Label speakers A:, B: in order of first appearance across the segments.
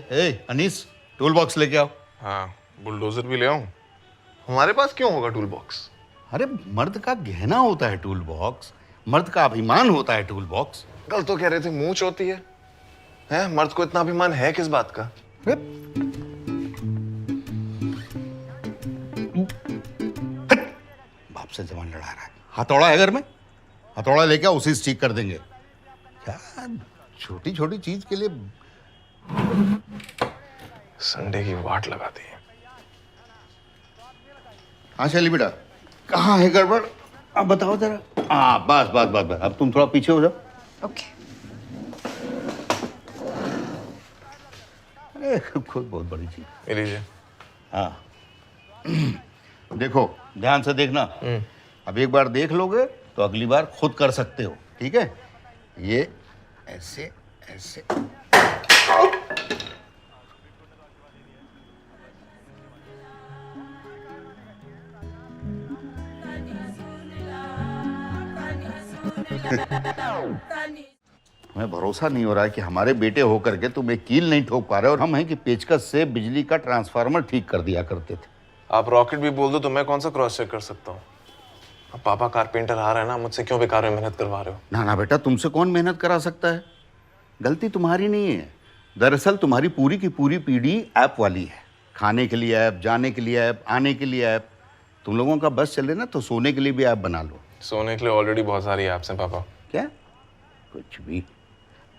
A: Anees, tool box लेके आओ।
B: हाँ, बुलडोजर भी ले आऊं? हमारे पास क्यों होगा टूल बॉक्स?
A: अरे मर्द का गहना होता है टूल बॉक्स, मर्द का अभिमान होता है टूल बॉक्स।
B: कल तो कह रहे थे मूंछ होती है। हैं? मर्द को इतना अभिमान है किस बात का?
A: बाप से जवान लड़ा रहा है। हथौड़ा है घर में, हथौड़ा लेके आओ, उसी से ठीक कर देंगे। क्या छोटी छोटी चीज के लिए
B: संडे की वाट लगाती है।
A: हाँ शैली बेटा, कहाँ है गड़बड़? अब बताओ जरा। हाँ बस बस बस बस, अब तुम थोड़ा पीछे हो जाओ।
C: ओके।
A: अरे खुद बहुत बड़ी चीज।
B: ले लीजिए।
A: हाँ देखो, ध्यान से देखना। अब एक बार देख लोगे तो अगली बार खुद कर सकते हो, ठीक है? ये ऐसे ऐसे। हमें भरोसा नहीं हो रहा है कि हमारे बेटे होकर के तुम एक कील नहीं ठोक पा रहे, और हम हैं कि पेचकस से बिजली का ट्रांसफार्मर ठीक कर दिया करते थे।
B: आप रॉकेट भी बोल दो तो मैं कौन सा क्रॉस चेक कर सकता हूँ? अब पापा कारपेंटर आ रहा है ना, मुझसे क्यों बेकार में मेहनत करवा रहे हो?
A: ना ना बेटा, तुमसे कौन मेहनत करा सकता है? गलती तुम्हारी नहीं है। दरअसल तुम्हारी पूरी की पूरी पीढ़ी ऐप वाली है। खाने के लिए ऐप, जाने के लिए ऐप, आने के लिए ऐप। तुम लोगों का बस चले ना तो सोने के लिए भी ऐप बना लो।
B: सोने के लिए ऑलरेडी बहुत सारी ऐप्स हैं पापा।
A: क्या? कुछ भी।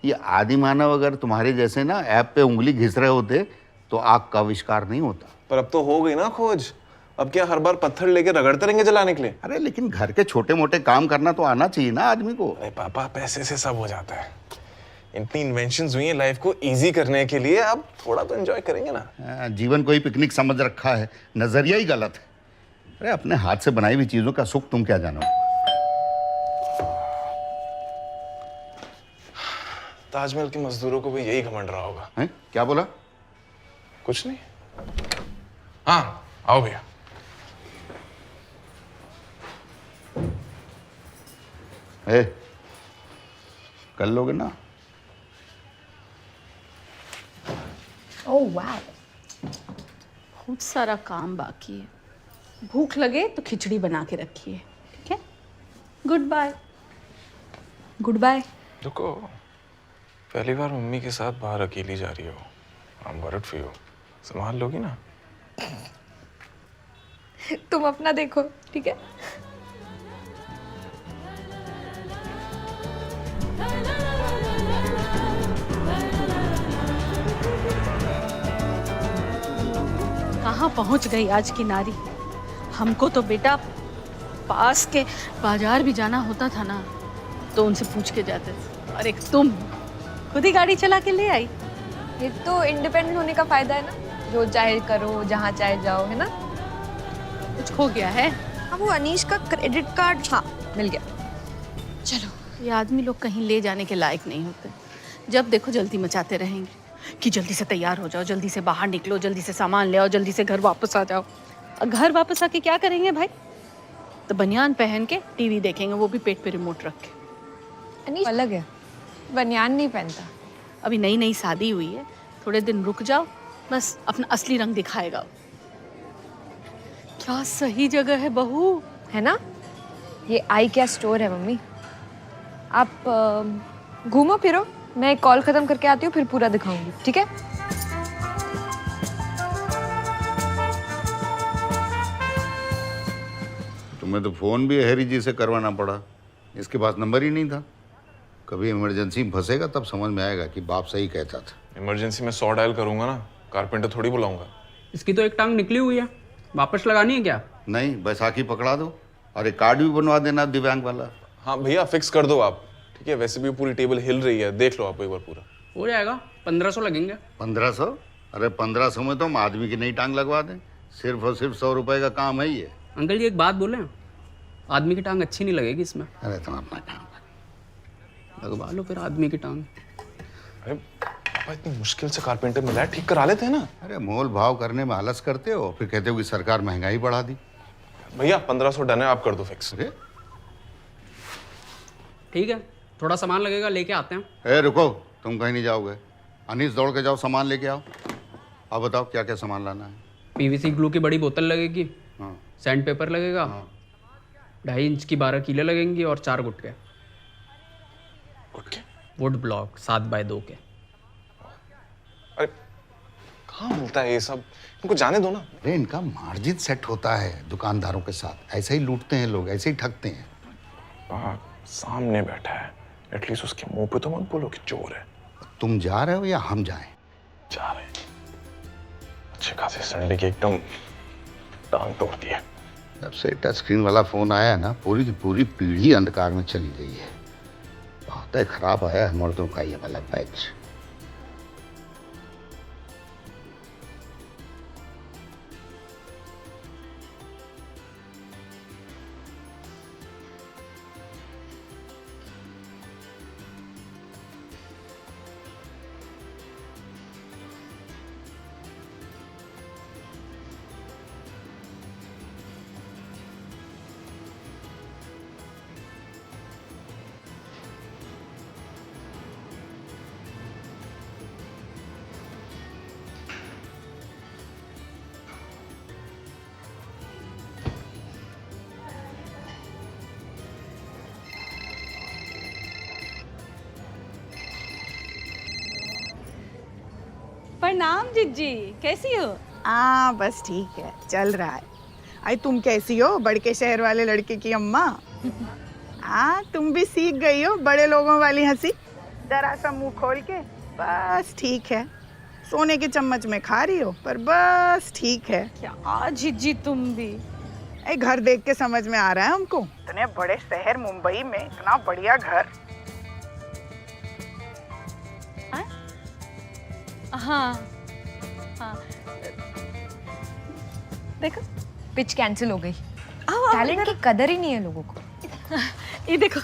A: ये आदि मानव अगर तुम्हारे जैसे ना ऐप पे उंगली घिस रहे होते तो आग का आविष्कार नहीं होता।
B: पर अब तो हो गई ना खोज। अब क्या हर बार पत्थर लेके रगड़ते रहेंगे जलाने के लिए?
A: अरे लेकिन घर के छोटे मोटे काम करना तो आना चाहिए ना आदमी को।
B: अरे पापा, पैसे से सब हो जाता है। इतनी इन्वेंशंस हुई हैं लाइफ को इजी करने के लिए, अब थोड़ा तो एंजॉय करेंगे ना।
A: जीवन को ही पिकनिक समझ रखा है, नजरिया ही गलत है। अरे अपने हाथ से बनाई हुई चीजों का सुख तुम क्या जानो।
B: ताजमहल के मजदूरों को भी यही घमंड रहा होगा।
A: हैं? क्या बोला?
B: कुछ नहीं। हाँ आओ भैया।
A: कर लोगे ना?
C: ओह वाह, बहुत सारा काम बाकी है। भूख लगे तो खिचड़ी बना के रखिए, ठीक है? Goodbye. Goodbye.
B: रुको, पहली बार मम्मी के साथ बाहर अकेली जा रही हो। I am worried for you. संभाल लोगी ना?
C: तुम अपना देखो, ठीक है? कहाँ पहुंच गई आज की नारी। हमको तो बेटा पास के बाजार भी जाना होता था ना तो उनसे पूछ के जाते थे, और एक तुम खुद ही गाड़ी चला के ले आई।
D: ये तो इंडिपेंडेंट होने का फायदा है ना, जो चाहे करो, जहाँ चाहे जाओ, है ना?
C: कुछ खो गया है?
D: हाँ, वो अनीश का क्रेडिट कार्ड, हाँ मिल गया।
C: चलो, ये आदमी लोग कहीं ले जाने के लायक नहीं होते। जब देखो जल्दी मचाते रहेंगे कि जल्दी से तैयार हो जाओ, जल्दी से बाहर निकलो, जल्दी से सामान ले आओ, जल्दी से घर वापस आ जाओ। और घर वापस आके क्या करेंगे भाई? तो बनियान पहन के टीवी देखेंगे, वो भी पेट पे रिमोट रख के।
D: अनीश अलग है, बनियान नहीं पहनता।
C: अभी नई नई शादी हुई है, थोड़े दिन रुक जाओ, बस अपना असली रंग दिखाएगा। क्या सही जगह है बहू,
D: है ना? ये आई क्या स्टोर है मम्मी। आप घूमो फिरो, मैं कॉल खत्म करके आती हूँ, फिर पूरा दिखाऊंगी, ठीक है?
A: तुम्हें तो फोन भी हैरी जी से करवाना पड़ा, इसके पास नंबर ही नहीं था। कभी इमरजेंसी में फंसेगा तब समझ में आएगा कि बाप सही कहता था।
B: इमरजेंसी में 100 डायल करूंगा ना, कारपेंटर थोड़ी बुलाऊंगा।
E: इसकी तो एक टांग निकली हुई है, वापस लगानी है क्या?
A: नहीं, बैसाखी पकड़ा दो और एक कार्ड भी बनवा देना दिव्यांग वाला।
B: हाँ भैया, फिक्स कर दो आप, ठीक है? वैसे भी पूरी टेबल हिल रही है, देख लो आप एक बार पूरा।
E: हो जाएगा, 1500 लगेंगे।
A: 1500? अरे 1500 में तो हम आदमी की नई टांग लगवा दें। सिर्फ और सिर्फ 100 रुपए का काम है ये।
E: अंकल जी एक बात बोले, आदमी की टांग अच्छी नहीं लगेगी इसमें।
A: अरे तुम अपना काम
E: लगवा लो फिर आदमी की टांग।
B: अरे पापा, इतनी मुश्किल से कारपेंटर मिला है, ठीक करा लेते हैं ना।
A: अरे मोल भाव करने में आलस करते हो, फिर कहते हो कि सरकार महंगाई बढ़ा दी।
B: भैया 1500 डन है, आप कर दो फिक्स।
A: अरे
E: ठीक है, थोड़ा सामान लगेगा, लेके आते हैं।
A: रुको, तुम कहीं नहीं जाओगे। अनीस दौड़ के जाओ सामान लेके आओ। अब बताओ क्या क्या सामान लाना है।
E: पीवीसी ग्लू की बड़ी बोतल लगेगी,
A: हाँ
E: सैंड पेपर लगेगा, 2.5 इंच की 12 कीले लगेंगी और 4 गुटके।
B: ओके।
E: वुड ब्लॉक 7x2 के।
B: अरे कहाँ मिलता है ये सब? इनको जाने दो ना।
A: अरे इनका मार्जिन सेट होता है दुकानदारों के साथ, ऐसे ही लूटते हैं लोग, ऐसे ही ठगते हैं।
B: सामने बैठा है, एटलीस्ट उसके मुंह पे तो मत बोलो कि चोर है।
A: तुम जा रहे हो या हम जाएं?
B: जा रहे हैं। अच्छे खासे संडे की एकदम टांग तोड़ दी है।
A: जब से टच स्क्रीन वाला फोन आया है ना, पूरी की पूरी पीढ़ी अंधकार में चली गई है। बहुत ही खराब आया है मर्दों का ये वाला बैच।
C: प्रणाम जिज्जी, कैसी हो?
F: हाँ बस ठीक है, चल रहा है। अरे तुम कैसी हो, बड़ के शहर वाले लड़के की अम्मा? हाँ तुम भी सीख गई हो बड़े लोगों वाली हंसी, जरा सा मुंह खोल के। बस ठीक है, सोने के चम्मच में खा रही हो, पर बस ठीक है।
C: क्या जिज्जी तुम भी।
F: ए घर देख के समझ में आ रहा है हमको, इतने बड़े शहर मुंबई में इतना बढ़िया घर।
C: हाँ हाँ, देखो
D: पिच कैंसिल हो गई। टैलेंट की कदर ही नहीं है लोगों को।
C: ये देखो,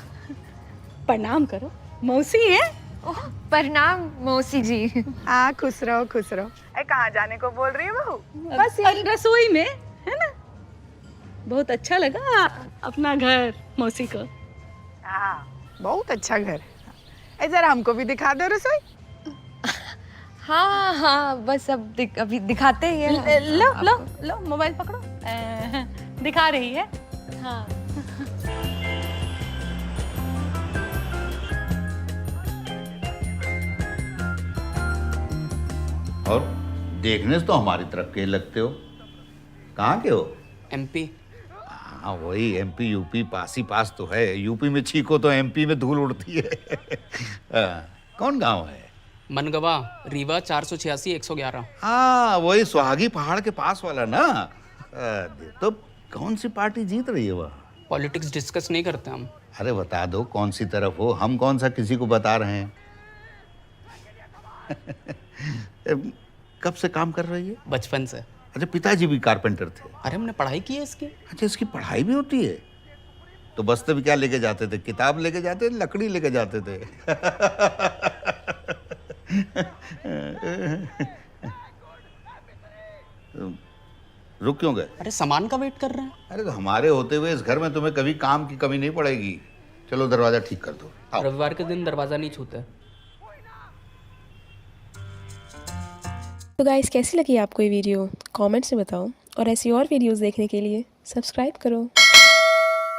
C: प्रणाम करो, मौसी है।
D: ओह, प्रणाम मौसी जी।
F: हाँ खुश रहो खुश रहो। ए कहाँ जाने को बोल रही है बहू?
C: बस रसोई में है ना। बहुत अच्छा लगा अपना घर मौसी को।
F: हाँ बहुत अच्छा घर है। ए जरा हमको भी दिखा दो रसोई।
D: हाँ हाँ बस अब अभी दिखाते ही हैं।
C: लो लो लो, मोबाइल पकड़ो। दिखा रही है। हाँ
A: और देखने से तो हमारी तरफ के लगते हो। कहाँ के हो?
E: MP।
A: हाँ वही MP यूपी पास ही पास तो है। यूपी में छीको तो MP में धूल उड़ती है। कौन गांव है?
E: मनगवा, रीवा 486 111।
A: हाँ वही सुहागी पहाड़ के पास वाला ना। तो कौन सी पार्टी जीत रही है वह?
E: पॉलिटिक्स डिस्कस नहीं करते हम।
A: अरे बता दो कौन सी तरफ हो, हम कौन सा किसी को बता रहे हैं। कब से काम कर रही है?
E: बचपन से।
A: अच्छा पिताजी भी कारपेंटर थे?
E: अरे हमने पढ़ाई की है इसकी।
A: अच्छा इसकी पढ़ाई भी होती है? तो बस्ते में क्या लेके जाते थे? किताब लेके जाते थे, लकड़ी लेके जाते थे? रुक क्यों गए?
E: अरे सामान का वेट कर रहे हैं।
A: अरे तो हमारे होते हुए इस घर में तुम्हें कभी काम की कमी नहीं पड़ेगी। चलो दरवाजा ठीक कर दो। आओ।
E: रविवार के दिन दरवाजा नहीं छूते।
G: तो गाइस कैसी लगी आपको ये वीडियो? कमेंट्स में बताओ और ऐसी और वीडियोस देखने के लिए सब्सक्राइब करो।